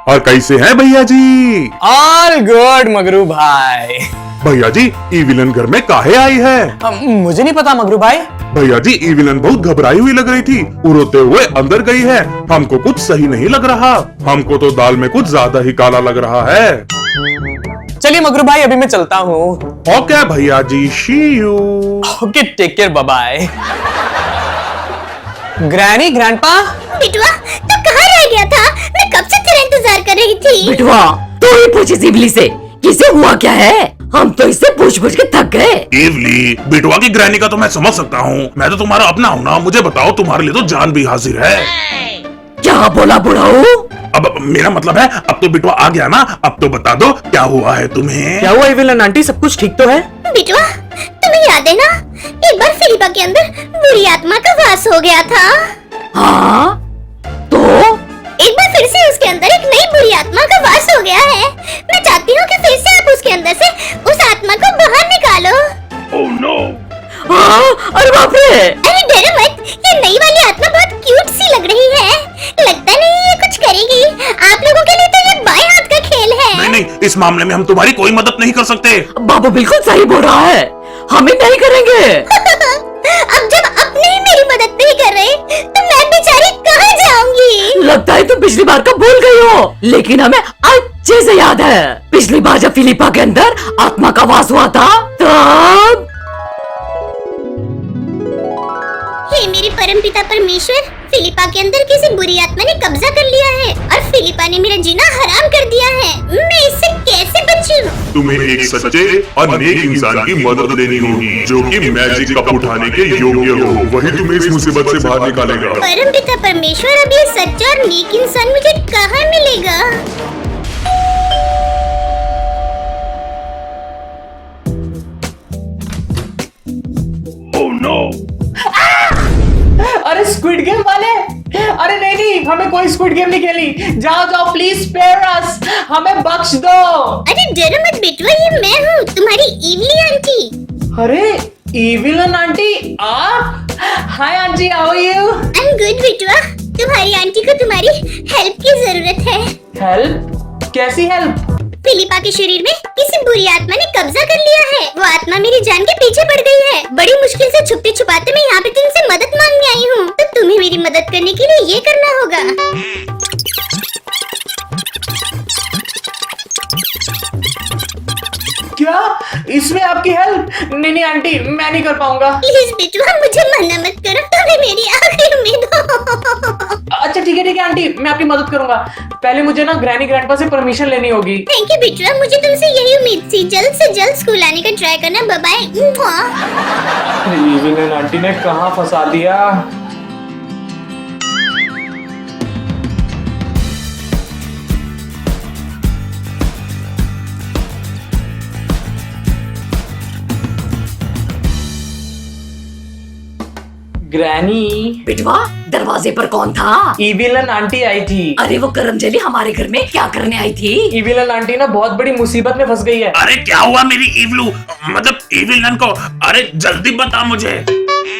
और कैसे हैं भैया जी? ऑल गुड मगरू भाई। भैया जी ई विलन घर में काहे आई है? मुझे नहीं पता मगरू भाई। भैया जी ई विलन बहुत घबराई हुई लग रही थी, रोते हुए अंदर गई है। हमको कुछ सही नहीं लग रहा, हमको तो दाल में कुछ ज्यादा ही काला लग रहा है। चलिए मगरू भाई अभी मैं चलता हूँ। ओके भैया जी, see you. Okay take care, bye bye. Granny, grandpa. बिटवा तू कहाँ रह गया था? मैं कब से तेरा इंतजार कर रही थी। बिटवा तू ही पूछ इस इवली से किसे हुआ क्या है? हम तो इससे पूछ पूछ के थक गए। इवली, बिटवा की ग्रैनी का तो मैं समझ सकता हूँ, मैं तो तुम्हारा अपना हूँ ना। मुझे बताओ, तुम्हारे लिए तो जान भी हाजिर है। क्या बोला बुढ़ाऊ? अब मेरा मतलब है, अब तो बिटवा आ गया ना, अब तो बता दो क्या हुआ है तुम्हें। क्या हुआ विलन आंटी, सब कुछ ठीक तो है? बिटवा तुम्हें याद है ना, एक बार फिलिपा के अंदर बुरी आत्मा का वास हो गया था। हाँ तो एक बार फिर से उसके अंदर एक नई बुरी आत्मा का वास हो गया है। मैं चाहती हूँ कि फिर से आप उसके अंदर से उस आत्मा को बाहर निकालो। Oh no. हाँ, अरे बाप रे। अरे डरो मत, ये नई वाली आत्मा बहुत क्यूट सी लग रही है। लगता नहीं ये कुछ करेगी। आप लोगों के लिए तो ये बाएं हाथ का खेल है। नहीं नहीं, इस मामले में हम तुम्हारी कोई मदद नहीं कर सकते। बाबू बिल्कुल सही बोल रहा है, हम ही नहीं करेंगे। अब जब अपने ही मेरी मदद नहीं कर रहे तो मैं बेचारी कहाँ जाऊंगी? लगता है तुम पिछली बार का भूल गई हो, लेकिन हमें अच्छे से याद है। पिछली बार जब फिलिपा के अंदर आत्मा का वास हुआ था तब। हे मेरे परमपिता परमेश्वर, फिलिपा के अंदर किसी बुरी आत्मा ने कब्जा कर लिया है और फिलिपा ने मेरा जीना हराम कर दिया है। मैं इससे कैसे बचूं? तुम्हें एक सच्चे और नेक इंसान की मदद लेनी होगी, जो कि मैजिक कप उठाने के योग्य हो। वही तुम्हें इस मुसीबत से बाहर निकालेगा। परमपिता परमेश्वर, अब ये सच्चा और नेक इंसान मुझे कहाँ मिलेगा? Oh no. अरे स्क्विड गेम वाले, अरे नहीं नहीं, हमें कोई स्क्विड गेम नहीं खेली। जाओ जाओ प्लीज, स्पेयर अस, हमें बख्श दो। अरे डरो मत बेटवा, ये मैं हूँ, तुम्हारी इवली आंटी। अरे इविलन आंटी आप? Hi aunty, how are you? I am good बेटवा। तुम्हारी आंटी को तुम्हारी हेल्प की जरूरत है। हेल्प? कैसी हेल्प? फिलिपा के शरीर में किसी बुरी आत्मा ने कब्जा कर लिया है। वो आत्मा मेरी जान के पीछे पड़ गई है। बड़ी मुश्किल से छुपते छुपाते मैं यहाँ पे तुमसे मदद मांगने आई हूँ, तो तुम्हें मेरी मदद करने के लिए ये करना होगा। क्या इसमें आपकी हेल्प? नहीं नहीं आंटी, मैं नहीं कर पाऊंगा। प्लीज बेटवा मुझे मना मत करो, तुम्हें मेरी आखिरी उम्मीद हो। अच्छा ठीक है आंटी, मैं आपकी मदद करूंगा। पहले मुझे ना ग्रैनी ग्रैंडपा से परमिशन लेनी होगी। थैंक यू बेटवा, मुझे तुमसे यही उम्मीद थी। जल्द से जल्द स्कूल आने का ट्राई करना। Bye bye. इविलन आंटी ने कहाँ फंसा दिया? ग्रैनी। बिटवा दरवाजे पर कौन था? इविलन आंटी आई थी। अरे वो करमजली हमारे घर में क्या करने आई थी? इविलन आंटी ना बहुत बड़ी मुसीबत में फंस गई है। अरे क्या हुआ मेरी इवलू, मतलब इविलन को? अरे जल्दी बता मुझे।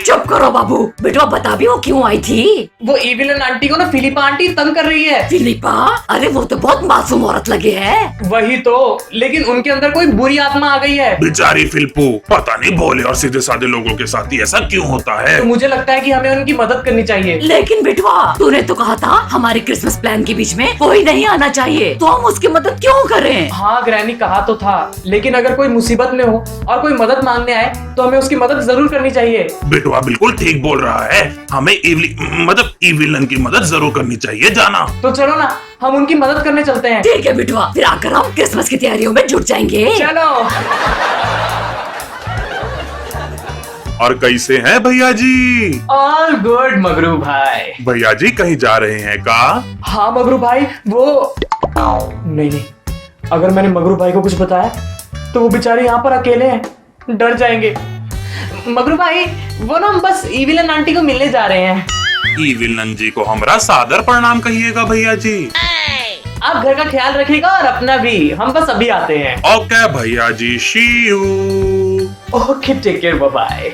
चुप करो बाबू। बिटवा बता भी वो क्यों आई थी? वो इविलन आंटी को ना फिलिपा आंटी तंग कर रही है। फिलिपा? अरे वो तो बहुत मासूम औरत लगे है। वही तो, लेकिन उनके अंदर कोई बुरी आत्मा आ गई है। बेचारी फिल्पू, पता नहीं भोले और सीधे साधे लोगों के साथ ही ऐसा क्यों होता है। तो मुझे लगता है कि हमें उनकी मदद करनी चाहिए। लेकिन बिटवा तूने तो कहा था हमारे क्रिसमस प्लान के बीच में कोई नहीं आना चाहिए, तो हम उसकी मदद क्यों करें? हाँ ग्रैनी, कहा तो था, लेकिन अगर कोई मुसीबत में हो और कोई मदद मांगने आए तो हमें उसकी मदद जरूर करनी चाहिए। बेटवा बिल्कुल ठीक बोल रहा है, हमें इविलन की मदद जरूर करनी चाहिए। जाना। तो चलो ना, हम उनकी मदद करने चलते हैं। ठीक है बिटवा, फिर आकर हम क्रिसमस की तैयारियों में जुट जाएंगे। चलो। और कैसे हैं भैया जी? ऑल गुड मगरू भाई। भैया जी कहीं जा रहे हैं का? हाँ मगरू भाई, वो नहीं, अगर मैंने मगरू भाई को कुछ बताया तो वो बेचारे यहाँ पर अकेले हैं, डर जाएंगे। मगरू भाई, वो ना हम बस इविलन आंटी को मिलने जा रहे हैं। इविलन जी को हमारा सादर प्रणाम कहिएगा भैया जी। आप घर का ख्याल रखिएगा और अपना भी। हम बस अभी आते हैं। ओके भैया जी, see you. Okay take care, bye bye.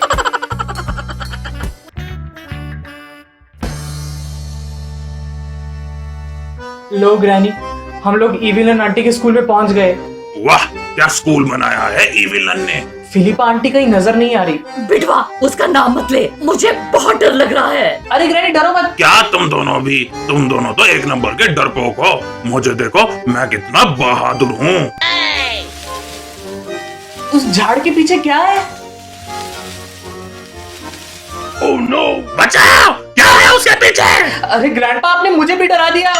लो ग्रैनी, हम लोग इविलन आंटी के स्कूल में पहुंच गए। वाह, क्या स्कूल बनाया है इविलन ने। फिलिपा आंटी कहीं नजर नहीं आ रही। बिटवा उसका नाम मत ले, मुझे बहुत डर लग रहा है। अरे ग्रैनी डरो मत। क्या तुम दोनों तो एक नंबर के डरपोक हो। मुझे देखो, मैं कितना बहादुर हूँ। उस झाड़ के पीछे क्या है? ओह नो, बचाओ, क्या है उसके पीछे? अरे ग्रैंडपा, आपने मुझे भी डरा दिया।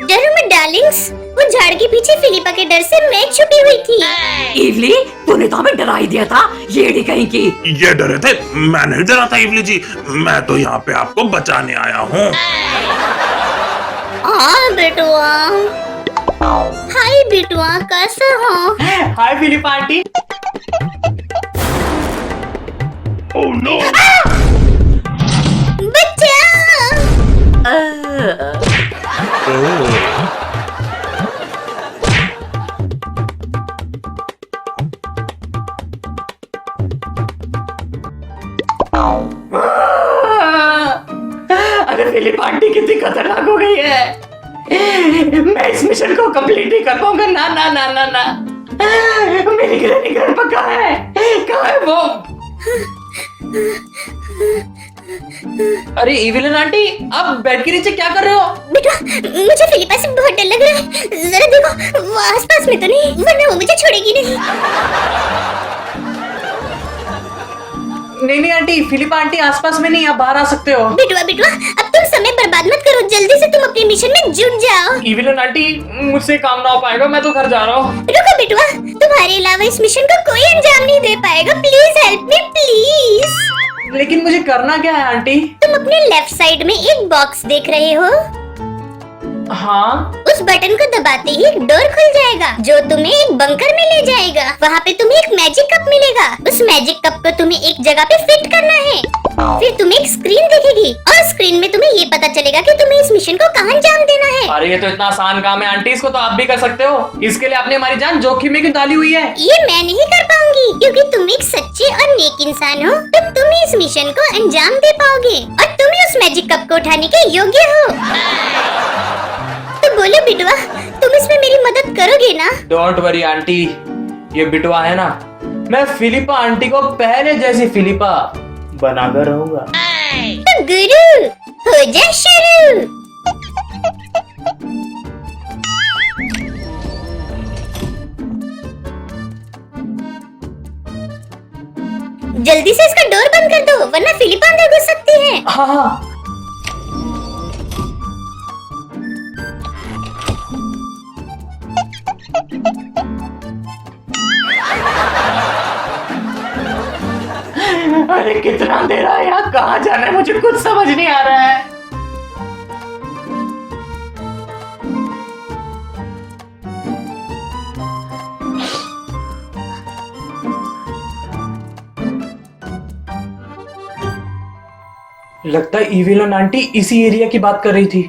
डरो मत डार्लिंग्स, वो झाड़ के पीछे फिलिपा के डर से मैं छुपी हुई थी। इवली, तूने तो हमें डरा ही दिया था, येड़ी कहीं की। ये डरे थे? मैं नहीं डरा था इवली जी, मैं तो यहाँ पे आपको बचाने आया हूँ। हाँ बिटुआ। हाय बिटुआ, कैसे हो? हाय फिलिपा आंटी। ओह नो, बच्चा। अरे फिलिपा आंटी कितनी खतरनाक हो गई है। मैं इस मिशन को कंप्लीट नहीं कर पाऊंगा। ना ना ना ना ना। मेरी ग्रैनी ग्रैंडपा कहाँ है? कहाँ है वो? अरे इविलन आंटी, आप बेड के नीचे क्या कर रहे हो? बेटा, मुझे फिलिपा से बहुत डर लग रहा है। जरा देखो वो आसपास में तो नहीं, वरना वो मुझे छोड़ेगी नहीं। नहीं आंटी, फिलिपा आंटी आसपास में नहीं, आप बाहर आ सकते हो। बिटुआ बिटुआ, अब तुम समय बर्बाद मत करो, जल्दी से तुम अपने मिशन में जुट जाओ। इविलन आंटी, मुझसे काम ना हो पाएगा, मैं तो घर जा रहा हूँ। रुको बिटुआ, तुम्हारे अलावा इस मिशन को कोई अंजाम नहीं दे पाएगा। Please help me please. लेकिन मुझे करना क्या है आंटी? तुम अपने लेफ्ट साइड में एक बॉक्स देख रहे हो? हाँ। उस बटन को दबाते ही एक डोर खुल जाएगा जो तुम्हें एक बंकर में ले जाएगा। वहाँ पे तुम्हें एक मैजिक कप मिलेगा। उस मैजिक कप को तुम्हें एक जगह पे फिट करना है। फिर तुम्हें एक स्क्रीन दिखेगी और स्क्रीन में तुम्हें ये पता चलेगा कि तुम्हें इस मिशन को कहाँ अंजाम देना है। अरे ये तो इतना आसान काम है आंटी, इसको तो आप भी कर सकते हो। इसके लिए आपने हमारी जान जोखिम में क्यों डाली हुई है? ये मैं नहीं कर पाऊंगी क्योंकि तुम एक सच्चे और नेक इंसान हो। तो तुम ही इस मिशन को अंजाम दे पाओगे और तुम ही उस मैजिक कप को उठाने के योग्य हो। तो बोलो बिटुआ, तुम इसमें मेरी मदद करोगे ना? डोंट वरी आंटी, ये बिटुआ है ना, मैं फिलिपा आंटी को पहले जैसी फिलिपा बनाकर रहूंगा। तो गुरु हो जा शुरू। जल्दी से इसका डोर बंद कर दो, वरना फिलिपा अंदर घुस सकती है। हाँ हाँ। अरे कितना अंधेरा है यहाँ, कहाँ जाना है मुझे कुछ समझ नहीं आ रहा है। लगता है इविलन आंटी इसी एरिया की बात कर रही थी।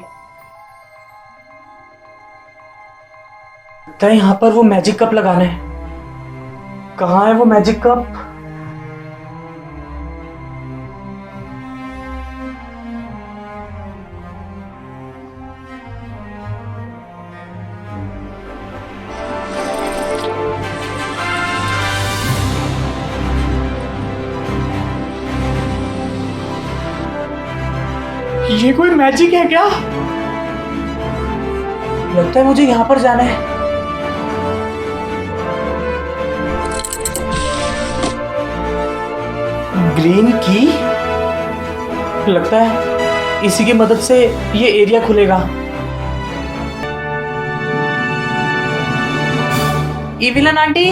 लगता है यहाँ पर वो मैजिक कप लगाना है। कहाँ है वो मैजिक कप? ये कोई मैजिक है क्या? लगता है मुझे यहाँ पर जाना है। ग्रीन की? लगता है इसी की मदद से ये एरिया खुलेगा। इविलन आंटी,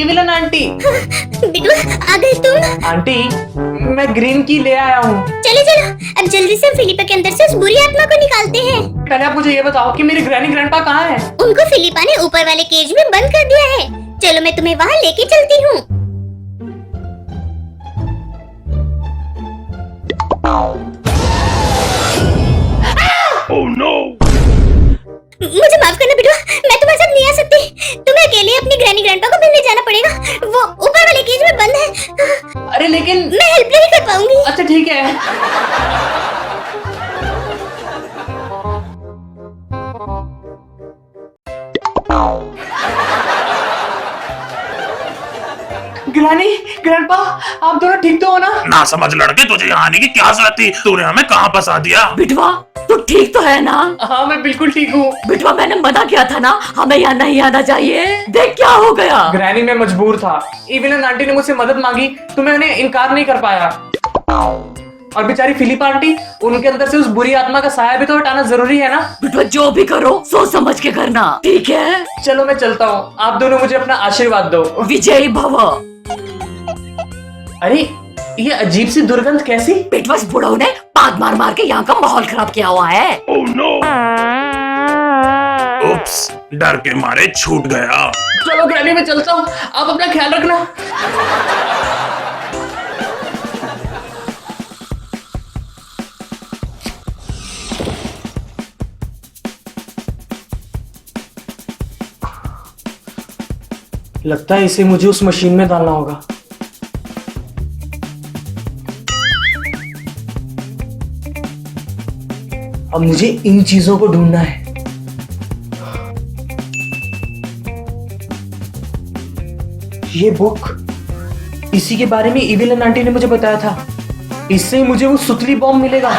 इविलन आंटी। बिटुआ आ गए तुम? आंटी, मैं ग्रीन की ले आया हूँ। चलो चलो, अब जल्दी से फिलिपा के अंदर से उस बुरी आत्मा को निकालते हैं। पहले आप मुझे ये बताओ कि मेरी ग्रैनी ग्रैंडपा कहाँ है? उनको फिलिपा ने ऊपर वाले केज में बंद कर दिया है। चलो मैं तुम्हें वहाँ लेके चलती हूँ। ओह नो, मुझे माफ करना बिटुआ, मैं तुम्हारे साथ नहीं आ सकती। तुम्हें अकेले अपनी ग्रैनी ग्रैंडपा को मिलने जाना पड़ेगा। वो ऊपर वाले केज में बंद है। अरे लेकिन मैं हेल्प नहीं कर पाऊंगी। अच्छा ठीक है। ग्रैनी, ग्रैंडपा, आप दोनों ठीक तो हो ना? ना समझ लड़के, तुझे यहाँ आने की क्या जरूरत थी? तूने हमें कहाँ फंसा दिया? बिटवा तू ठीक तो है ना? हाँ मैं बिल्कुल ठीक हूँ। बिटवा मैंने मना किया था ना, हमें यहाँ नहीं आना चाहिए। देख क्या हो गया। ग्रैनी मैं मजबूर था, इविलन आंटी ने मुझसे मदद मांगी तो मैं उन्हें इनकार नहीं कर पाया। और बेचारी फिलिप आंटी, उनके अंदर से उस बुरी आत्मा का साया भी तो हटाना जरूरी है ना। बिटवा जो भी करो सोच समझ के करना, ठीक है? चलो मैं चलता हूँ, आप दोनों मुझे अपना आशीर्वाद दो। विजयी भव। अरे ये अजीब सी दुर्गंध कैसी? बिटवा इस बुढ़ऊ ने पाद मार मार के यहाँ का माहौल खराब किया हुआ है। ओह नो, उप्स, डर के मारे छूट गया। चलो ग्रैनी मैं चलता हूँ, आप अपना ख्याल रखना। लगता है इसे मुझे उस मशीन में डालना होगा। अब मुझे इन चीजों को ढूंढना है। ये बुक, इसी के बारे में इविलन आंटी ने मुझे बताया था। इससे ही मुझे वो सुतली बॉम्ब मिलेगा।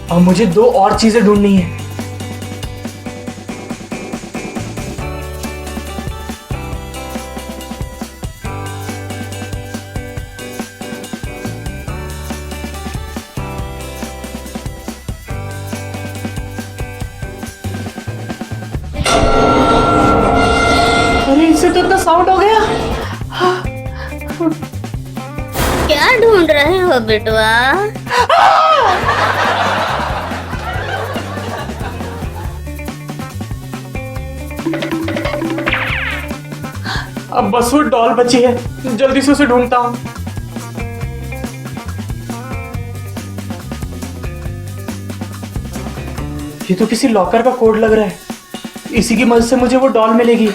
अब मुझे दो और चीजें ढूंढनी है। अरे इससे तो इतना साउंड हो गया। क्या ढूंढ रहे हो बिटवा? अब बस वो डॉल बची है, जल्दी से उसे ढूंढता हूँ। ये तो किसी लॉकर का कोड लग रहा है, इसी की मदद से मुझे वो डॉल मिलेगी।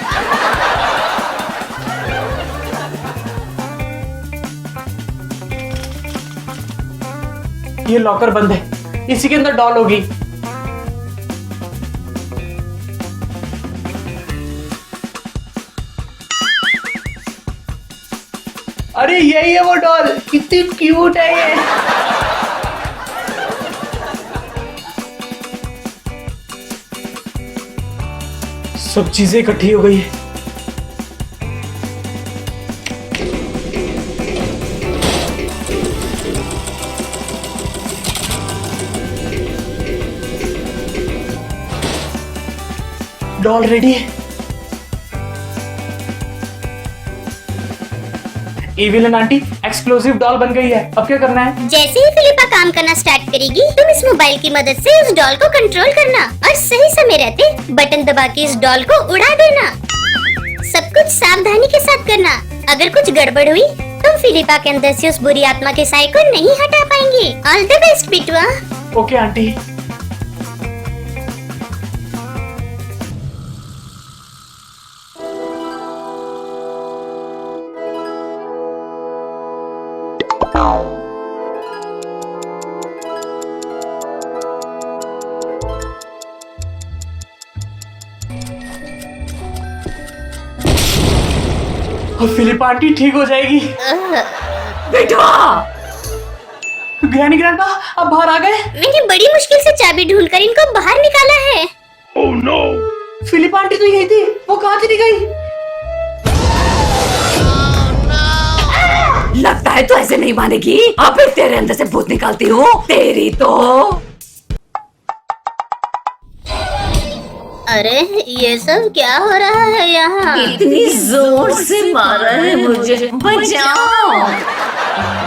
ये लॉकर बंद है, इसी के अंदर डॉल होगी। अरे यही है वो डॉल, कितनी क्यूट है ये। सब चीजें इकट्ठी हो गई है। डॉल रेडी है। इविलन आंटी, एक्सप्लोसिव डॉल बन गई है। अब क्या करना है? जैसे ही फिलिपा काम करना स्टार्ट करेगी, तुम इस मोबाइल की मदद से उस डॉल को कंट्रोल करना और सही समय रहते बटन दबा के इस डॉल को उड़ा देना। सब कुछ सावधानी के साथ करना। अगर कुछ गड़बड़ हुई, तुम फिलिपा के अंदर से उस बुरी आत्मा के साए को नहीं हटा पाएंगे। ऑल द बेस्ट बिटवा। Okay aunty. और फिलिप आंटी ठीक हो जाएगी। बिटवा ग्रैनी, ग्रैंडपा, आप बाहर आ गए? मैंने बड़ी मुश्किल से चाबी ढूंढकर इनको बाहर निकाला है। ओह नो, फिलिप आंटी तो यही थी, वो कहाँ चली गई? लगता है तो ऐसे नहीं मानेगी। अब फिर तेरे अंदर से भूत निकालती हूँ तेरी तो। अरे ये सब क्या हो रहा है यहाँ? इतनी जोर से मारा है मुझे, बचाओ।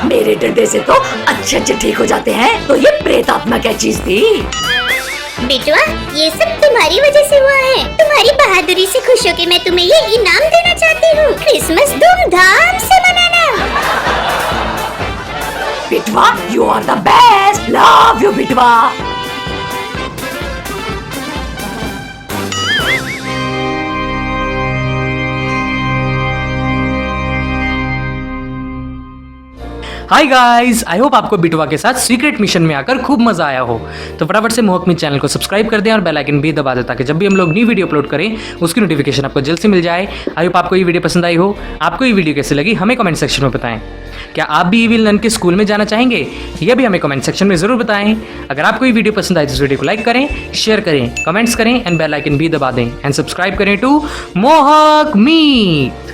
मेरे डंडे से तो अच्छे अच्छे ठीक हो जाते हैं, तो ये प्रेत आत्मा क्या चीज थी? बिटवा, ये सब तुम्हारी वजह से हुआ है। तुम्हारी बहादुरी से खुश होकर मैं तुम्हें ये इनाम देना चाहती हूँ। क्रिसमस धूमधाम से मनाना। बिटवा, you are the best. Love you बिटवा। हाय गाइस, आई होप आपको बिटवा के साथ सीक्रेट मिशन में आकर खूब मजा आया हो। तो फटाफट से मोहक मी चैनल को सब्सक्राइब कर दें और बेल आइकन भी दबा दें ताकि जब भी हम लोग नई वीडियो अपलोड करें उसकी नोटिफिकेशन आपको जल्द से मिल जाए। आई होप आपको ये वीडियो पसंद आई हो। आपको ये वीडियो कैसी लगी हमें कमेंट सेक्शन में बताएं। क्या आप भी इविल नन के स्कूल में जाना चाहेंगे? यह भी हमें कमेंट सेक्शन में जरूर बताएं। अगर आपको ये वीडियो पसंद आए तो इस वीडियो को लाइक करें, शेयर करें, कमेंट्स करें एंड बेल आइकन भी दबा दें एंड सब्सक्राइब करें टू मोहक मीट।